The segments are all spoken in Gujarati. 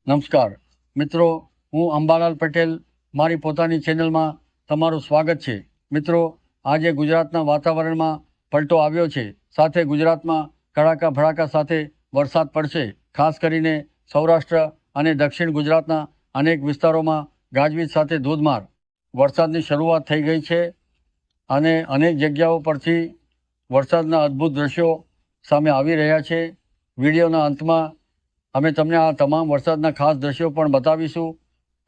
નમસ્કાર મિત્રો, હું અંબાલાલ પટેલ મારી પોતાની ચેનલમાં તમારું સ્વાગત છે। મિત્રો, આજે ગુજરાતના વાતાવરણમાં પલટો આવ્યો છે। સાથે ગુજરાતમાં કડાકા ભડાકા સાથે વરસાદ પડશે। ખાસ કરીને સૌરાષ્ટ્ર અને દક્ષિણ ગુજરાતના અનેક વિસ્તારોમાં ગાજવીજ સાથે ધોધમાર વરસાદની શરૂઆત થઈ ગઈ છે અને અનેક જગ્યાઓ પરથી વરસાદના અદ્ભુત દ્રશ્યો સામે આવી રહ્યા છે। વિડીયોના અંતમાં અમે તમને આ તમામ વરસાદના ખાસ દ્રશ્યો પણ બતાવીશું,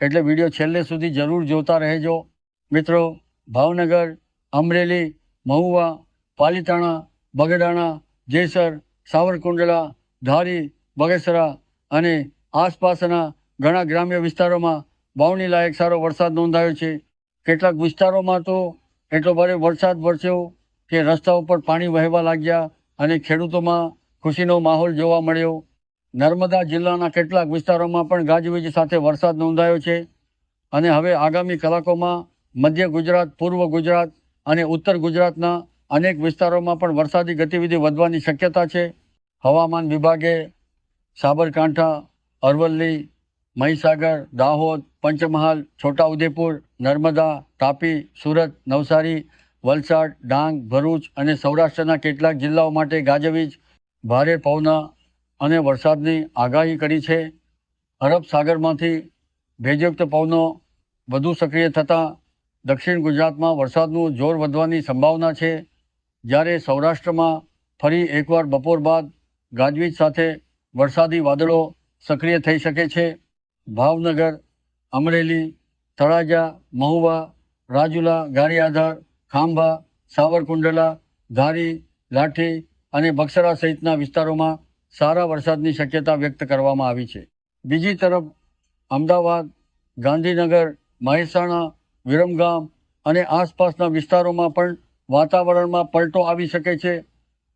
એટલે વિડીયો છેલ્લે સુધી જરૂર જોતા રહેજો। મિત્રો, ભાવનગર, અમરેલી, મહુવા, પાલીતાણા, બગડાણા, જેસર, સાવરકુંડલા, ધારી, બગસરા અને આસપાસના ઘણા ગ્રામ્ય વિસ્તારોમાં વાવણી લાયક સારો વરસાદ નોંધાયો છે। કેટલાક વિસ્તારોમાં તો એટલો ભારે વરસાદ વરસ્યો કે રસ્તા ઉપર પાણી વહેવા લાગ્યા અને ખેડૂતોમાં ખુશીનો માહોલ જોવા મળ્યો। નર્મદા જિલ્લાના કેટલાક વિસ્તારોમાં પણ ગાજવીજ સાથે વરસાદ નોંધાયો છે અને હવે આગામી કલાકોમાં મધ્ય ગુજરાત, પૂર્વ ગુજરાત અને ઉત્તર ગુજરાતના અનેક વિસ્તારોમાં પણ વરસાદી ગતિવિધિ વધવાની શક્યતા છે। હવામાન વિભાગે સાબરકાંઠા, અરવલ્લી, મહીસાગર, દાહોદ, પંચમહાલ, છોટાઉદેપુર, નર્મદા, તાપી, સુરત, નવસારી, વલસાડ, ડાંગ, ભરૂચ અને સૌરાષ્ટ્રના કેટલાક જિલ્લાઓ માટે ગાજવીજ, ભારે પવન અને વરસાદની આગાહી કરી છે। અરબ સાગરમાંથી ભેજયુક્ત પવનો વધુ સક્રિય થતાં દક્ષિણ ગુજરાતમાં વરસાદનું જોર વધવાની સંભાવના છે, જ્યારે સૌરાષ્ટ્રમાં ફરી એકવાર બપોર બાદ ગાજવીજ સાથે વરસાદી વાદળો સક્રિય થઈ શકે છે। ભાવનગર, અમરેલી, તળાજા, મહુવા, રાજુલા, ગારિયાધાર, ખાંભા, સાવરકુંડલા, ધારી, લાઠી અને બગસરા સહિતના વિસ્તારોમાં સારા વરસાદની શક્યતા વ્યક્ત કરવામાં આવી છે। બીજી તરફ અમદાવાદ, ગાંધીનગર, મહેસાણા, વિરમગામ અને આસપાસના વિસ્તારોમાં પણ વાતાવરણમાં પલટો આવી શકે છે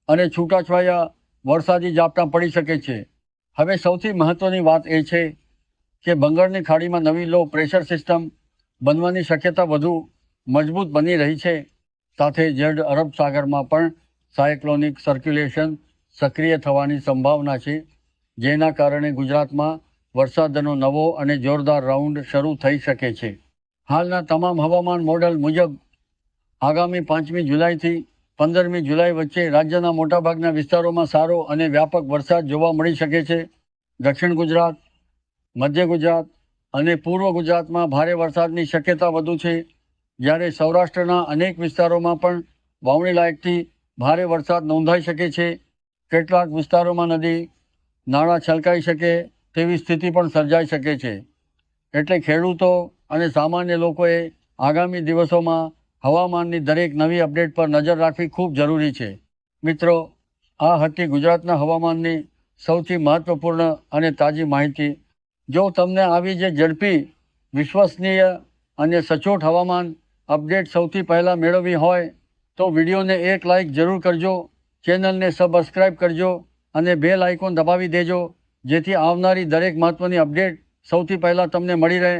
અને છૂટાછવાયા વરસાદી ઝાપટા પડી શકે છે। હવે સૌથી મહત્વની વાત એ છે કે બંગાળની ખાડીમાં નવી લો પ્રેશર સિસ્ટમ બનવાની શક્યતા વધુ મજબૂત બની રહી છે। સાથે જ અરબ સાગરમાં પણ સાયક્લોનિક સર્ક્યુલેશન સક્રિય થવાની સંભાવના છે, જેના કારણે ગુજરાતમાં વરસાદનો નવો અને જોરદાર રાઉન્ડ શરૂ થઈ શકે છે। હાલના તમામ હવામાન મોડલ મુજબ આગામી 5મી જુલાઈથી 15મી જુલાઈ વચ્ચે રાજ્યના મોટાભાગના વિસ્તારોમાં સારો અને વ્યાપક વરસાદ જોવા મળી શકે છે। દક્ષિણ ગુજરાત, મધ્ય ગુજરાત અને પૂર્વ ગુજરાતમાં ભારે વરસાદની શક્યતા વધુ છે, જ્યારે સૌરાષ્ટ્રના અનેક વિસ્તારોમાં પણ વાવણી લાયકથી ભારે વરસાદ નોંધાઈ શકે છે। કેટલાક વિસ્તારોમાં નદી નાળા છલકાઈ શકે તેવી સ્થિતિ પણ સર્જાઈ શકે છે, એટલે ખેડૂતો અને સામાન્ય લોકોએ આગામી દિવસોમાં હવામાનની દરેક નવી અપડેટ પર નજર રાખવી ખૂબ જરૂરી છે। મિત્રો, આ હતી ગુજરાતના હવામાનની સૌથી મહત્વપૂર્ણ અને તાજી માહિતી। જો તમને આવી જે ઝડપી, વિશ્વસનીય અને સચોટ હવામાન અપડેટ સૌથી પહેલાં મેળવવી હોય તો વિડીયોને એક લાઇક જરૂર કરજો, ચેનલને સબસ્ક્રાઈબ કરજો અને બેલ આઇકોન દબાવી દેજો, જેથી આવનારી દરેક મહત્વની અપડેટ સૌથી પહેલાં તમને મળી રહે।